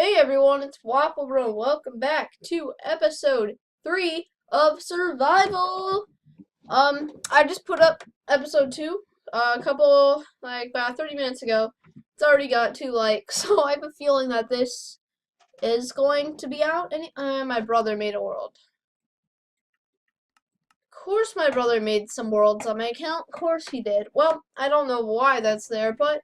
Hey everyone, it's Wafflebro. Welcome back to episode 3 of Survival. I just put up episode 2 a couple, about 30 minutes ago. It's already got 2 likes, so I have a feeling that this is going to be out. And my brother made a world. Of course my brother made some worlds on my account. Of course he did. Well, I don't know why that's there, but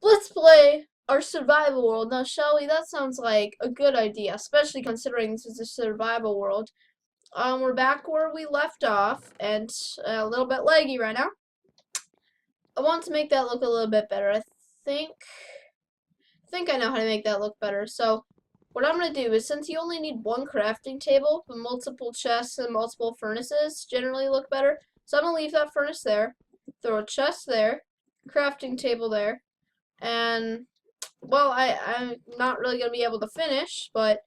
let's play our survival world. Now, shall we? That sounds like a good idea, especially considering this is a survival world. We're back where we left off, and a little bit laggy right now. I want to make that look a little bit better. I think I know how to make that look better. So, what I'm going to do is, since you only need one crafting table, but multiple chests and multiple furnaces generally look better. So I'm going to leave that furnace there, throw a chest there, crafting table there, and well, I'm not really going to be able to finish, but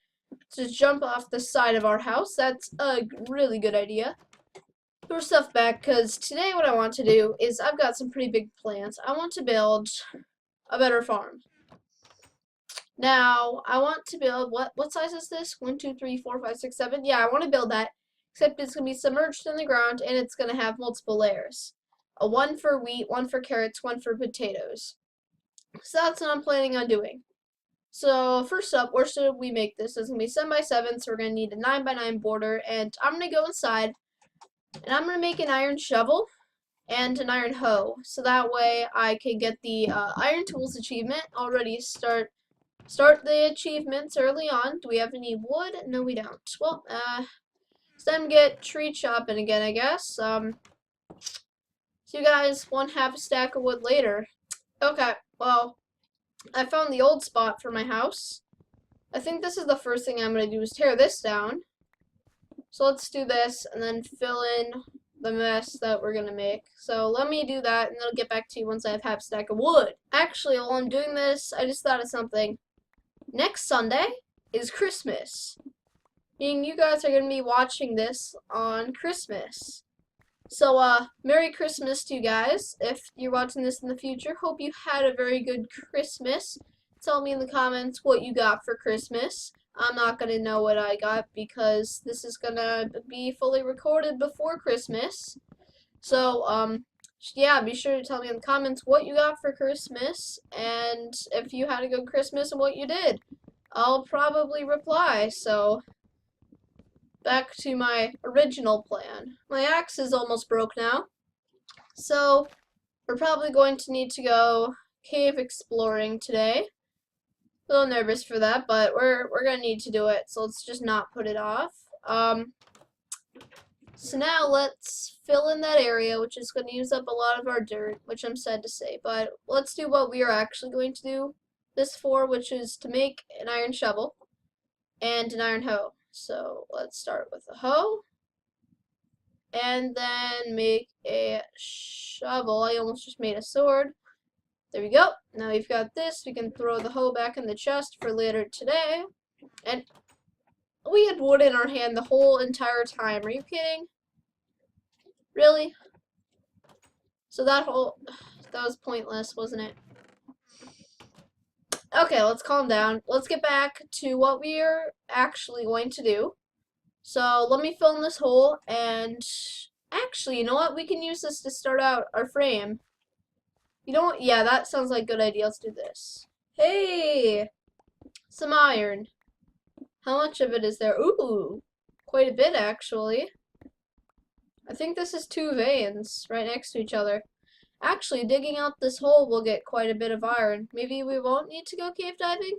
to jump off the side of our house, that's a really good idea. Put our stuff back, because today what I want to do is I've got some pretty big plans. I want to build a better farm. Now, I want to build, what size is this? 1, 2, 3, 4, 5, 6, 7? Yeah, I want to build that, except it's going to be submerged in the ground, and it's going to have multiple layers. One for wheat, one for carrots, one for potatoes. So that's what I'm planning on doing. So first up, where should we make this? It's going to be 7 by 7, so we're going to need a 9 by 9 border, and I'm going to go inside, and I'm going to make an iron shovel and an iron hoe, so that way I can get the iron tools achievement. Already start the achievements early on. Do we have any wood? No, we don't. Well, it's time to get tree chopping again, I guess. So you guys won't have a stack of wood later. Okay, well, I found the old spot for my house. I think this is the first thing I'm going to do is tear this down. So let's do this and then fill in the mess that we're going to make. So let me do that and then I'll get back to you once I have half a stack of wood. Actually, while I'm doing this, I just thought of something. Next Sunday is Christmas. Meaning you guys are going to be watching this on Christmas. So, Merry Christmas to you guys. If you're watching this in the future, hope you had a very good Christmas. Tell me in the comments what you got for Christmas. I'm not going to know what I got because this is going to be fully recorded before Christmas. So, yeah, be sure to tell me in the comments what you got for Christmas and if you had a good Christmas and what you did. I'll probably reply, so back to my original plan. My axe is almost broke now, so we're probably going to need to go cave exploring today. A little nervous for that, but we're gonna need to do it, so let's just not put it off. So now let's fill in that area, which is going to use up a lot of our dirt, which I'm sad to say, but let's do what we are actually going to do this for, which is to make an iron shovel and an iron hoe. So let's start with a hoe and then make a shovel. I almost just made a sword. There we go. Now we've got this. We can throw the hoe back in the chest for later today. And we had wood in our hand the whole entire time. Are you kidding? Really? So that was pointless, wasn't it? Okay, let's calm down. Let's get back to what we're actually going to do. So let me fill in this hole, and actually, you know what? We can use this to start out our frame. You know what? Yeah, that sounds like a good idea. Let's do this. Hey! Some iron. How much of it is there? Ooh! Quite a bit, actually. I think this is 2 veins right next to each other. Actually, digging out this hole will get quite a bit of iron. Maybe we won't need to go cave diving?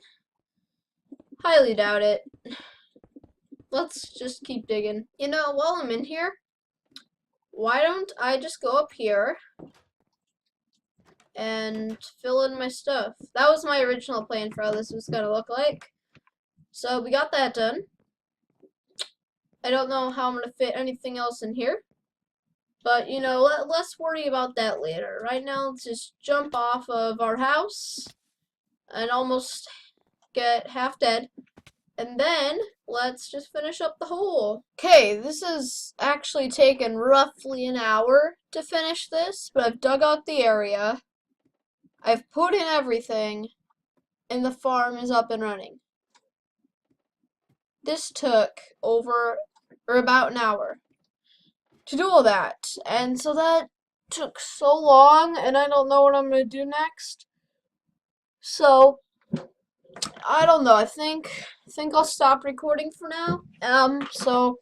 Highly doubt it. Let's just keep digging. You know, while I'm in here, why don't I just go up here and fill in my stuff? That was my original plan for how this was going to look like. So we got that done. I don't know how I'm going to fit anything else in here. But, you know, let's worry about that later. Right now, let's just jump off of our house and almost get half dead. And then, let's just finish up the hole. Okay, this has actually taken roughly an hour to finish this, but I've dug out the area. I've put in everything, and the farm is up and running. This took about an hour to do all that. And so that took so long, and I don't know what I'm going to do next. So, I don't know. I think I'll stop recording for now. So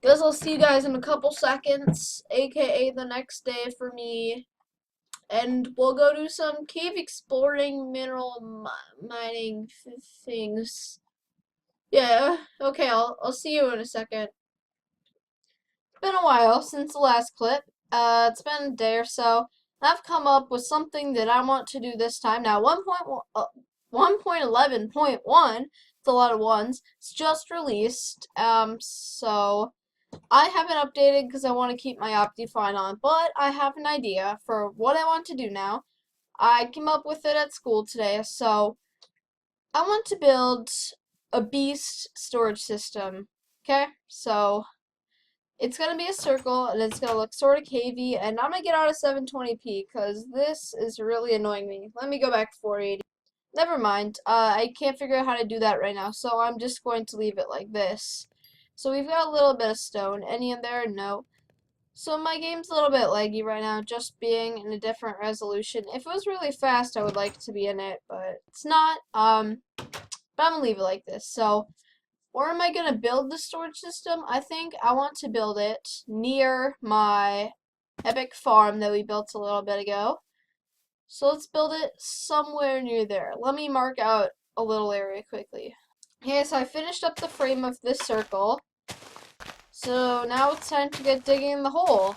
guess I'll see you guys in a couple seconds, aka the next day for me. And we'll go do some cave exploring, mineral mining things. Yeah, okay, I'll see you in a second. It's been a while since the last clip. It's been a day or so. I've come up with something that I want to do this time. Now, 1.11.1, it's a lot of ones. It's just released. So I haven't updated because I want to keep my Optifine on, but I have an idea for what I want to do now. I came up with it at school today, so I want to build a beast storage system. Okay, so it's going to be a circle, and it's going to look sort of cavey, and I'm going to get out of 720p, because this is really annoying me. Let me go back to 480. Never mind, I can't figure out how to do that right now, so I'm just going to leave it like this. So we've got a little bit of stone. Any in there? No. So my game's a little bit laggy right now, just being in a different resolution. If it was really fast, I would like to be in it, but it's not. But I'm gonna leave it like this. So, where am I gonna build the storage system? I think I want to build it near my epic farm that we built a little bit ago. So let's build it somewhere near there. Let me mark out a little area quickly. Okay, so I finished up the frame of this circle. So now it's time to get digging the hole.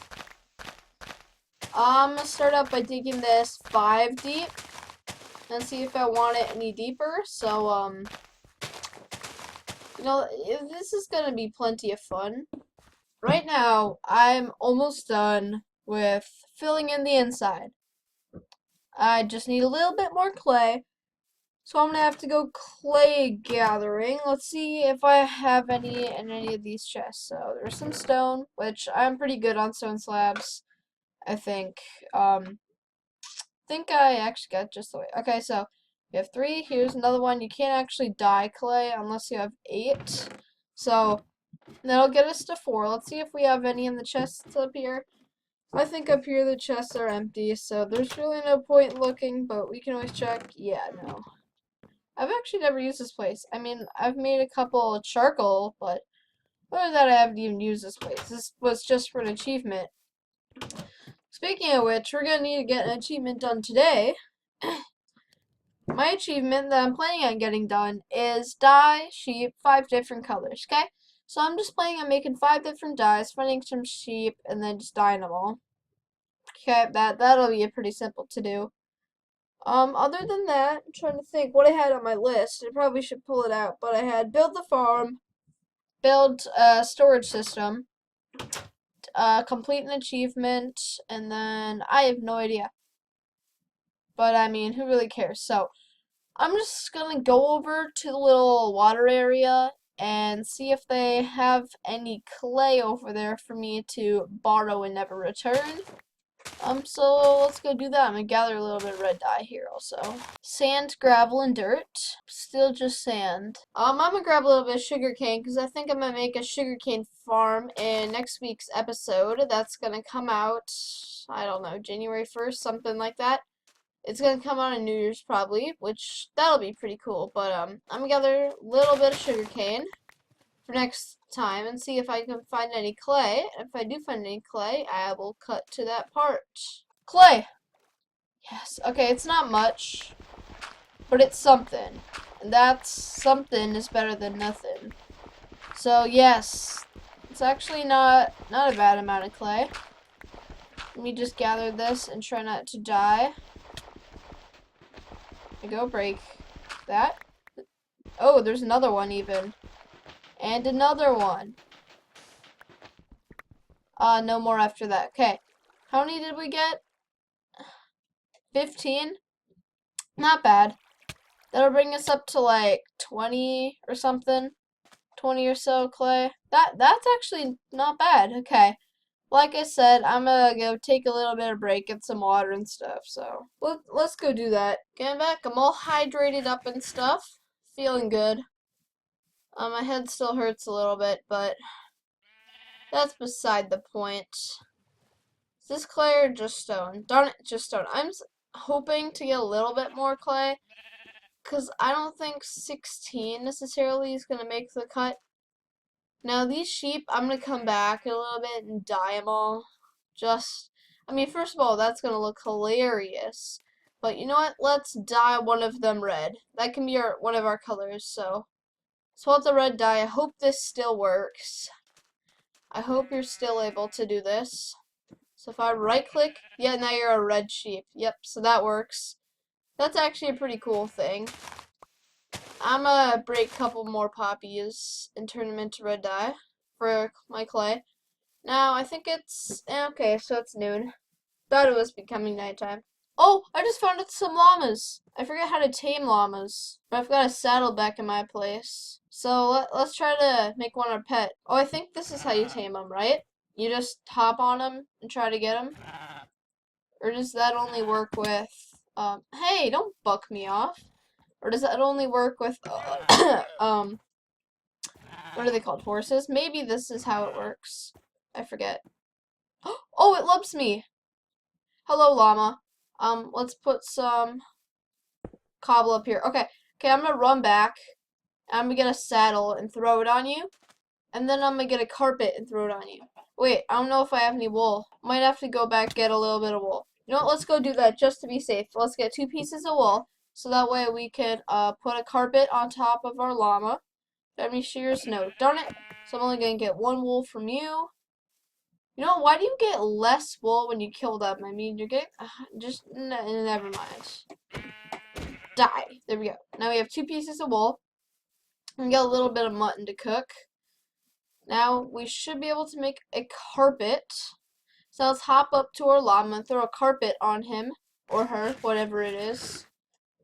I'm gonna start out by digging this 5 deep and see if I want it any deeper. So, you know, this is gonna be plenty of fun. Right now, I'm almost done with filling in the inside. I just need a little bit more clay. So I'm gonna have to go clay gathering. Let's see if I have any in any of these chests. So there's some stone, which I'm pretty good on stone slabs, I think. Think I actually got just the way. Okay, so you have 3. Here's another one. You can't actually dye clay unless you have 8. So that'll get us to 4. Let's see if we have any in the chests up here. I think up here the chests are empty, so there's really no point looking, but we can always check. Yeah, no. I've actually never used this place. I mean, I've made a couple of charcoal, but other than that, I haven't even used this place. This was just for an achievement. Speaking of which, we're gonna need to get an achievement done today. My achievement that I'm planning on getting done is dye sheep 5 different colors, okay? So I'm just planning on making 5 different dyes, finding some sheep, and then just dyeing them all. Okay, that'll be pretty simple to do. Other than that, I'm trying to think what I had on my list. I probably should pull it out, but I had build the farm, build a storage system, complete an achievement, and then I have no idea. But I mean, who really cares? So I'm just gonna go over to the little water area and see if they have any clay over there for me to borrow and never return. So let's go do that. I'm gonna gather a little bit of red dye here also. Sand, gravel, and dirt. Still just sand. I'm gonna grab a little bit of sugarcane because I think I'm gonna make a sugarcane farm in next week's episode. That's gonna come out, I don't know, January 1st, something like that. It's gonna come out on New Year's probably, which that'll be pretty cool. But I'm gonna gather a little bit of sugarcane for next time and see if I can find any clay. If I do find any clay, I will cut to that part. Clay! Yes, okay, it's not much, but it's something. And that something is better than nothing. So yes, it's actually not a bad amount of clay. Let me just gather this and try not to die. There we go, break that. Oh, there's another one even. And another one. No more after that. Okay. How many did we get? 15? Not bad. That'll bring us up to like 20 or something. 20 or so clay. That's actually not bad. Okay. Like I said, I'm gonna go take a little bit of break, get some water and stuff. So let's go do that. Getting back, I'm all hydrated up and stuff. Feeling good. My head still hurts a little bit, but that's beside the point. Is this clay or just stone? Darn it, just stone. I'm hoping to get a little bit more clay, because I don't think 16 necessarily is going to make the cut. Now, these sheep, I'm going to come back a little bit and dye them all. I mean, first of all, that's going to look hilarious. But you know what? Let's dye one of them red. That can be one of our colors, so. Swap the red dye. I hope this still works. I hope you're still able to do this. So if I right click, yeah, now you're a red sheep. Yep, so that works. That's actually a pretty cool thing. I'm gonna break a couple more poppies and turn them into red dye for my clay. Now, I think it's, okay, so it's noon. Thought it was becoming nighttime. Oh, I just found some llamas. I forget how to tame llamas, but I've got a saddle back in my place. So let's try to make one our pet. Oh, I think this is how you tame them, right? You just hop on them and try to get them? Or does that only work with, hey, don't buck me off. Or does that only work with, what are they called, horses? Maybe this is how it works. I forget. Oh, it loves me. Hello, llama. Let's put some cobble up here. Okay, I'm gonna run back. I'm gonna get a saddle and throw it on you. And then I'm gonna get a carpet and throw it on you. Wait, I don't know if I have any wool. Might have to go back get a little bit of wool. You know what, let's go do that just to be safe. Let's get 2 pieces of wool. So that way we can put a carpet on top of our llama. Do I have any shears? No. Darn it. So I'm only gonna get 1 wool from you. You know, why do you get less wool when you kill them? I mean, you're getting, never mind. Die. There we go. Now we have 2 pieces of wool. And get a little bit of mutton to cook. Now we should be able to make a carpet. So let's hop up to our llama and throw a carpet on him or her, whatever it is.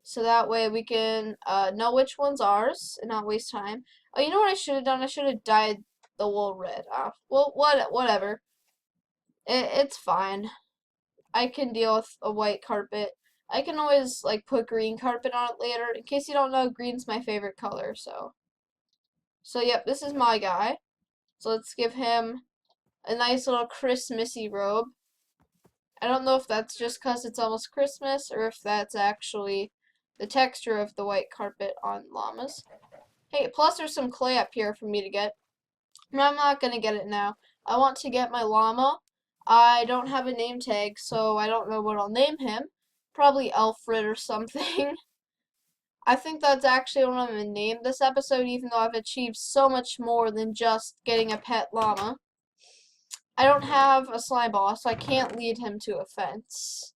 So that way we can know which one's ours and not waste time. Oh, you know what I should have done? I should have dyed the wool red. Well, whatever. It's fine. I can deal with a white carpet. I can always like put green carpet on it later. In case you don't know, green's my favorite color. So yep, this is my guy. So let's give him a nice little Christmassy robe. I don't know if that's just because it's almost Christmas or if that's actually the texture of the white carpet on llamas. Hey, plus there's some clay up here for me to get. No, I'm not going to get it now. I want to get my llama. I don't have a name tag, so I don't know what I'll name him. Probably Alfred or something. I think that's actually what I'm going to name this episode, even though I've achieved so much more than just getting a pet llama. I don't have a slime ball, so I can't lead him to a fence.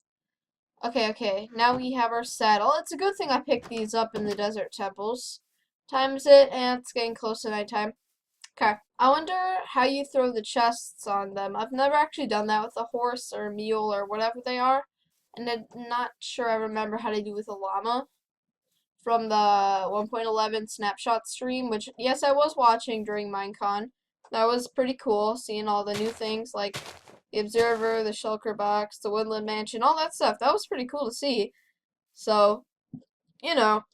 Okay, now we have our saddle. It's a good thing I picked these up in the desert temples. Times it, and it's getting close to nighttime. Okay, I wonder how you throw the chests on them. I've never actually done that with a horse or a mule or whatever they are. And I'm not sure I remember how to do with a llama from the 1.11 snapshot stream, which, yes, I was watching during Minecon. That was pretty cool, seeing all the new things like the Observer, the Shulker Box, the Woodland Mansion, all that stuff. That was pretty cool to see. So, you know,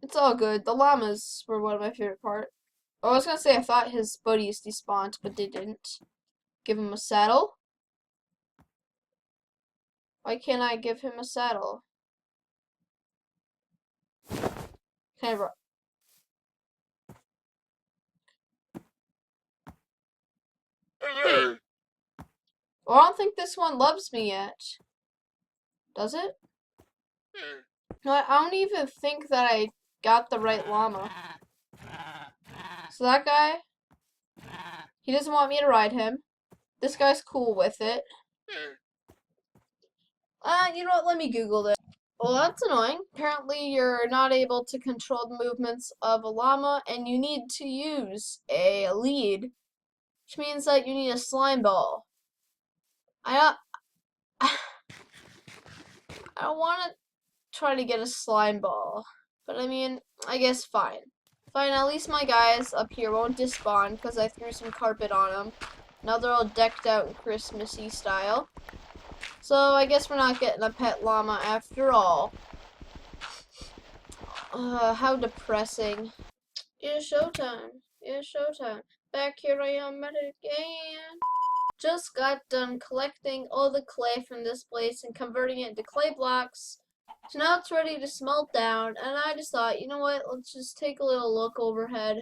it's all good. The llamas were one of my favorite parts. I was gonna say I thought his buddies despawned, but they didn't. Give him a saddle? Why can't I give him a saddle? Can I Well, I don't think this one loves me yet. Does it? No, I don't even think that I got the right llama. So that guy, he doesn't want me to ride him. This guy's cool with it. You know what? Let me Google this. Well, that's annoying. Apparently, you're not able to control the movements of a llama, and you need to use a lead, which means that you need a slime ball. I don't want to try to get a slime ball, but I mean, I guess fine. Fine, at least my guys up here won't despawn because I threw some carpet on them. Now they're all decked out in Christmassy style. So I guess we're not getting a pet llama after all. How depressing. It's showtime. It's showtime. Back here I am at it again. Just got done collecting all the clay from this place and converting it into clay blocks. So now it's ready to smelt down, and I just thought, you know what, let's just take a little look overhead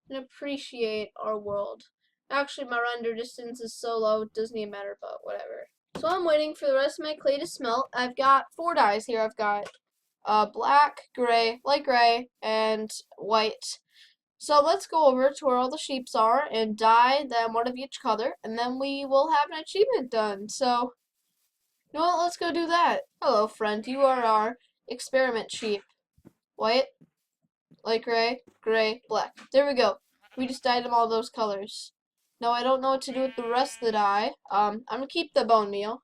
and appreciate our world. Actually, my render distance is so low, it doesn't even matter, but whatever. So I'm waiting for the rest of my clay to smelt. I've got 4 dyes here. I've got black, gray, light gray, and white. So let's go over to where all the sheeps are and dye them one of each color, and then we will have an achievement done. So, you know what, let's go do that. Hello, friend. You are our experiment sheep. White, light gray, gray, black. There we go. We just dyed them all those colors. Now I don't know what to do with the rest of the dye. I'm gonna keep the bone meal.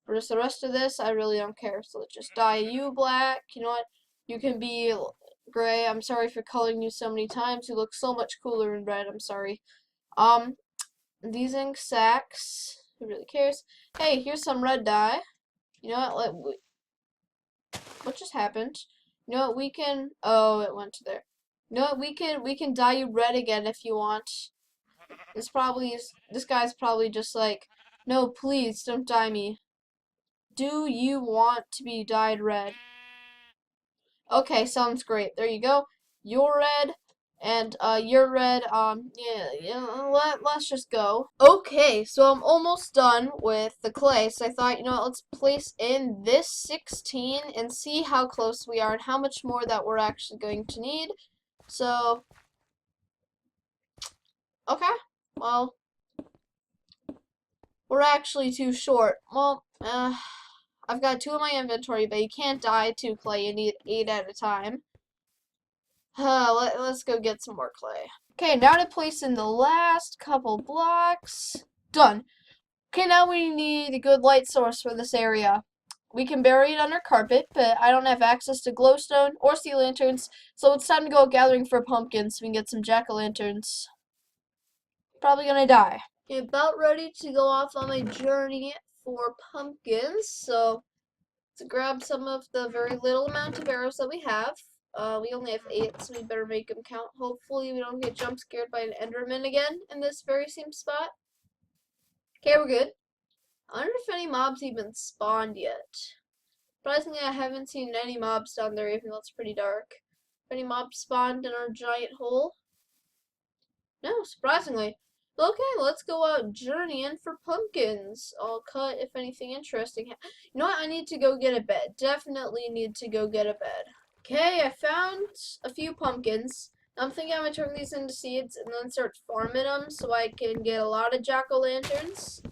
For just the rest of this, I really don't care. So let's just dye you black. You know what? You can be gray. I'm sorry for coloring you so many times. You look so much cooler in red. I'm sorry. These ink sacks. Who really cares? Hey, here's some red dye. You know what? What just happened? You know what? We can. Oh, it went to there. You know what? We can dye you red again if you want. This guy's probably just like, no, please don't dye me. Do you want to be dyed red? Okay, sounds great. There you go. You're red, and you're red. Let's just go. Okay, so I'm almost done with the clay. So I thought, you know what, let's place in this 16 and see how close we are and how much more that we're actually going to need. So, okay, well, we're actually too short. Well, I've got 2 in my inventory, but you can't dye 2 clay. You need 8 at a time. Let's go get some more clay. Okay, now to place in the last couple blocks. Done. Okay, now we need a good light source for this area. We can bury it under carpet, but I don't have access to glowstone or sea lanterns, so it's time to go gathering for pumpkins so we can get some jack-o'-lanterns. Probably gonna die. Okay, about ready to go off on my journey for pumpkins, so to grab some of the very little amount of arrows that we have. We only have 8, so we better make them count. Hopefully we don't get jump scared by an enderman again in this very same spot. Okay, we're good. I wonder if any mobs even spawned yet. Surprisingly, I haven't seen any mobs down there, even though it's pretty dark. Any mobs spawned in our giant hole? No, surprisingly. Okay, let's go out journeying for pumpkins. I'll cut if anything interesting. You know what? I need to go get a bed. Definitely need to go get a bed. Okay, I found a few pumpkins. I'm thinking I'm gonna turn these into seeds and then start farming them so I can get a lot of jack-o'-lanterns.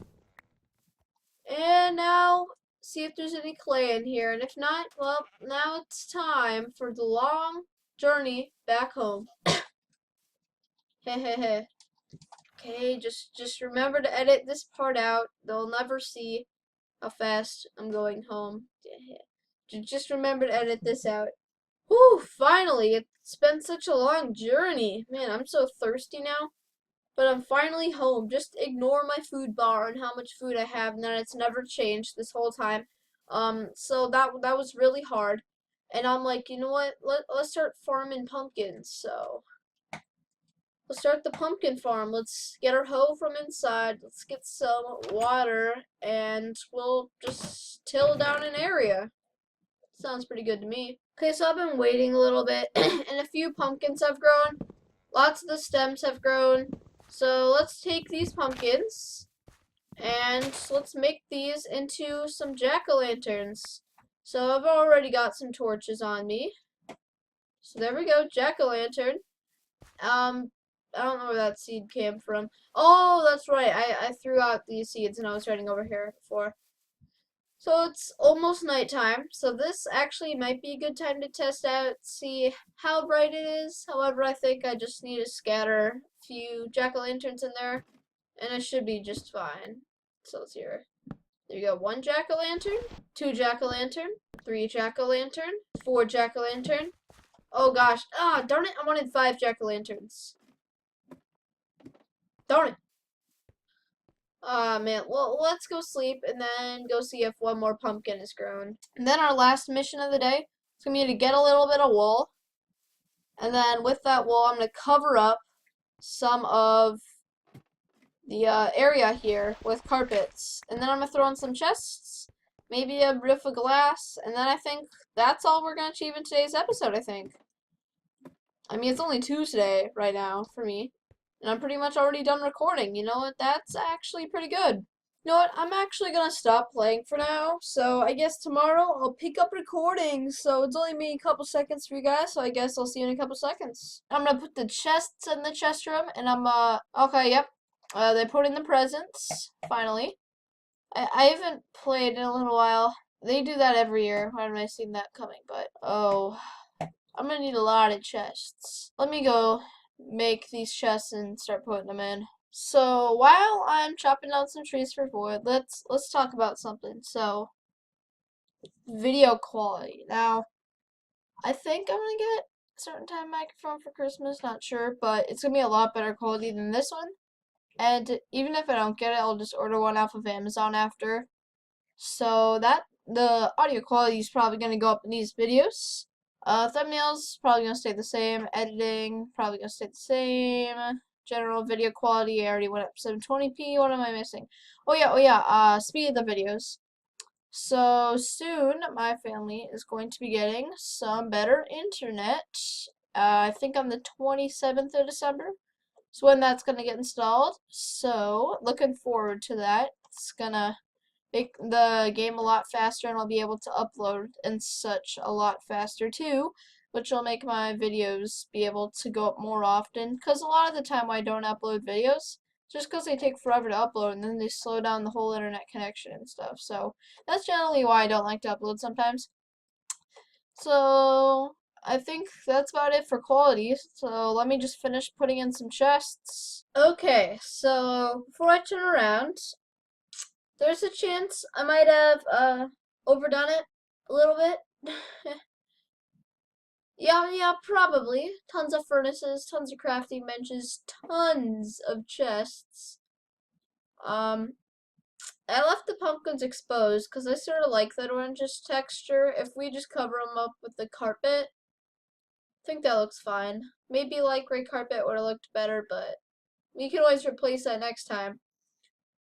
And now, see if there's any clay in here. And if not, well, now it's time for the long journey back home. Hehehe. Okay, just remember to edit this part out. They'll never see how fast I'm going home. Just remember to edit this out. Whew, finally! It's been such a long journey. Man, I'm so thirsty now. But I'm finally home. Just ignore my food bar and how much food I have, and then it's never changed this whole time. So that was really hard. And I'm like, you know what? Let's start farming pumpkins. So let's start the pumpkin farm. Let's get our hoe from inside. Let's get some water, and we'll just till down an area. Sounds pretty good to me. Okay, so I've been waiting a little bit, and a few pumpkins have grown. Lots of the stems have grown. So let's take these pumpkins, and let's make these into some jack-o'-lanterns. So I've already got some torches on me. So there we go, jack-o'-lantern. I don't know where that seed came from. Oh, that's right. I threw out these seeds and I was running over here before. So it's almost nighttime. So this actually might be a good time to test out, see how bright it is. However, I think I just need to scatter a few jack-o'-lanterns in there, and it should be just fine. So let's hear. There you go. 1 jack-o'-lantern, 2 jack-o'-lantern, 3 jack-o'-lantern, 4 jack-o'-lantern. Oh gosh. Ah, darn it. I wanted 5 jack-o'-lanterns. Darn it. Ah, man. Well, let's go sleep and then go see if one more pumpkin is grown. And then our last mission of the day is going to be to get a little bit of wool And then with that wall, I'm going to cover up some of the area here with carpets. And then I'm going to throw in some chests, maybe a roof of glass, and then I think that's all we're going to achieve in today's episode, I think. I mean, it's only Tuesday right now for me, and I'm pretty much already done recording. You know what? That's actually pretty good. You know what? I'm actually gonna stop playing for now, so I guess tomorrow I'll pick up recording. So it's only me a couple seconds for you guys, so I guess I'll see you in a couple seconds. I'm gonna put the chests in the chest room, and okay, yep. They put in the presents, finally. I haven't played in a little while. They do that every year. Why haven't I seen that coming? But, oh, I'm gonna need a lot of chests. Let me go make these chests and start putting them in. So while I'm chopping down some trees for wood, let's talk about something. So video quality. Now, I think I'm gonna get a certain type of microphone for Christmas, not sure, but it's gonna be a lot better quality than this one. And even if I don't get it, I'll just order one off of Amazon after. So that the audio quality is probably gonna go up in these videos. Thumbnails probably gonna stay the same. Editing probably gonna stay the same. General video quality, I already went up 720p. What am I missing? Oh yeah. Speed of the videos. So soon, my family is going to be getting some better internet. I think on the 27th of December is when that's gonna get installed. So looking forward to that. It's gonna make the game a lot faster, and I'll be able to upload and such a lot faster too, which will make my videos be able to go up more often, because a lot of the time I don't upload videos just because they take forever to upload, and then they slow down the whole internet connection and stuff. So that's generally why I don't like to upload sometimes. So I think that's about it for quality. So let me just finish putting in some chests. Okay, so before I turn around, there's a chance I might have overdone it a little bit. Yeah, probably. Tons of furnaces, tons of crafting benches, tons of chests. Um, I left the pumpkins exposed because I sort of like that orangish texture. If we just cover them up with the carpet, I think that looks fine. Maybe light gray carpet would have looked better, but we can always replace that next time.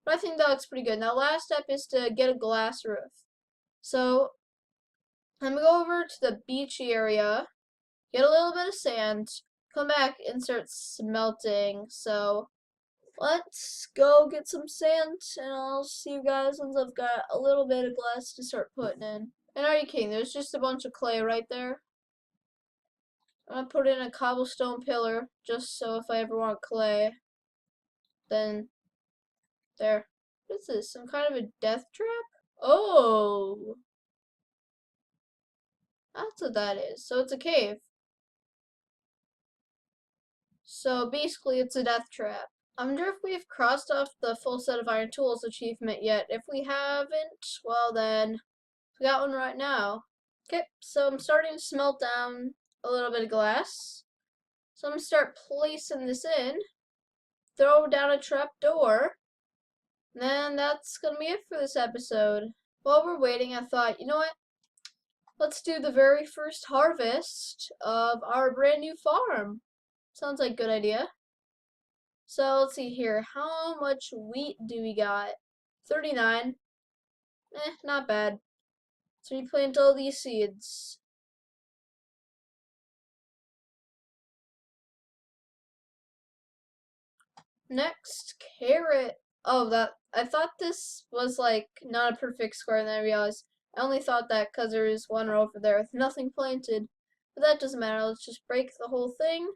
But I think that looks pretty good. Now, last step is to get a glass roof. So I'm gonna go over to the beachy area, get a little bit of sand, come back and start smelting. So let's go get some sand, and I'll see you guys once I've got a little bit of glass to start putting in. And are you kidding? There's just a bunch of clay right there. I'm gonna put in a cobblestone pillar just so if I ever want clay, then there. What is this? Some kind of a death trap? Oh, that's what that is. So it's a cave. So basically it's a death trap. I wonder if we've crossed off the full set of iron tools achievement yet. If we haven't, well then, we got one right now. Okay, so I'm starting to smelt down a little bit of glass. So I'm going to start placing this in, throw down a trap door, and then that's going to be it for this episode. While we're waiting, I thought, you know what? Let's do the very first harvest of our brand new farm. Sounds like a good idea. So let's see here. How much wheat do we got? 39. Not bad. So we plant all these seeds. Next, carrot. Oh, I thought this was like not a perfect square, and then I realized I only thought that because there is one row over there with nothing planted. But that doesn't matter. Let's just break the whole thing.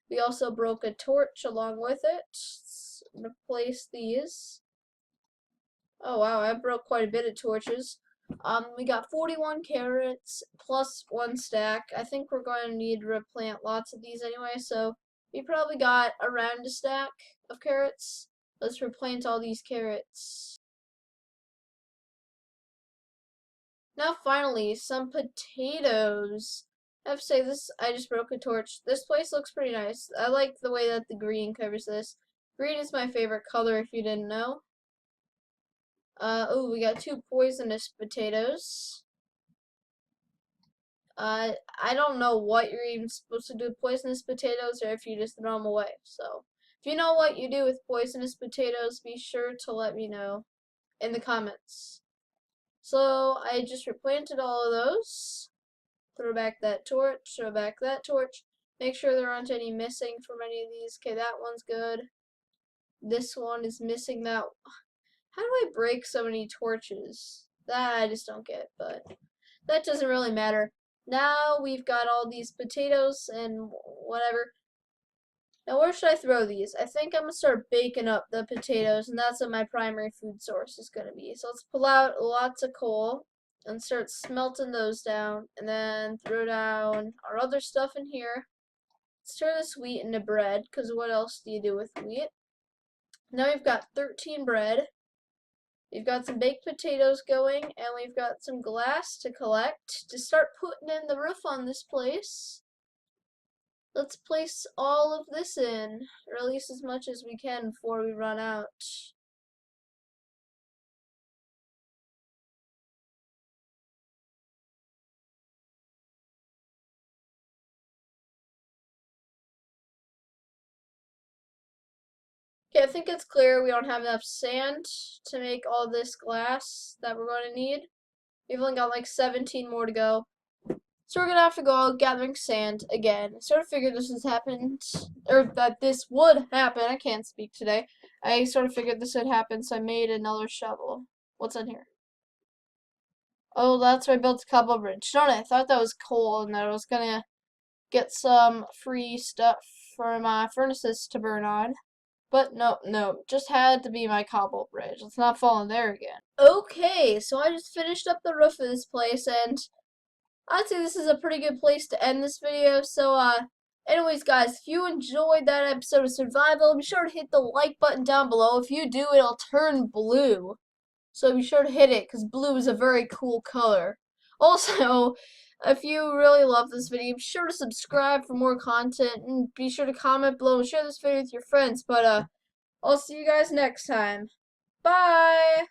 We also broke a torch along with it. Let's replace these. Oh wow, I broke quite a bit of torches. We got 41 carrots plus one stack. I think we're going to need to replant lots of these anyway, so we probably got around a stack of carrots. Let's replant all these carrots. Now finally, some potatoes. I have to say this, I just broke a torch. This place looks pretty nice. I like the way that the green covers this. Green is my favorite color if you didn't know. Oh, we got two poisonous potatoes. I don't know what you're even supposed to do with poisonous potatoes or if you just throw them away. So, if you know what you do with poisonous potatoes, be sure to let me know in the comments. So, I just replanted all of those. Throw back that torch, throw back that torch. Make sure there aren't any missing from any of these. Okay, that one's good. This one is missing that. How do I break so many torches? That I just don't get, but that doesn't really matter. Now we've got all these potatoes and whatever. Now where should I throw these? I think I'm going to start baking up the potatoes, and that's what my primary food source is going to be. So let's pull out lots of coal and start smelting those down, and then throw down our other stuff in here. Let's turn this wheat into bread, because what else do you do with wheat? Now we've got 13 bread. We've got some baked potatoes going, and we've got some glass to collect to start putting in the roof on this place. Let's place all of this in, or at least as much as we can before we run out. Okay, I think it's clear we don't have enough sand to make all this glass that we're going to need. We've only got like 17 more to go. So we're gonna have to go out gathering sand again. I sort of figured this has happened, or that this would happen. I can't speak today. I sort of figured this would happen, so I made another shovel. What's in here? Oh, that's where I built a cobble bridge. Darn it, I thought that was coal and that I was gonna get some free stuff for my furnaces to burn on. But no, just had to be my cobble bridge. Let's not fall in there again. Okay, so I just finished up the roof of this place, and I'd say this is a pretty good place to end this video. So, anyways, guys, if you enjoyed that episode of Survival, be sure to hit the like button down below. If you do, it'll turn blue. So be sure to hit it, because blue is a very cool color. Also, if you really love this video, be sure to subscribe for more content, and be sure to comment below and share this video with your friends. But, I'll see you guys next time. Bye!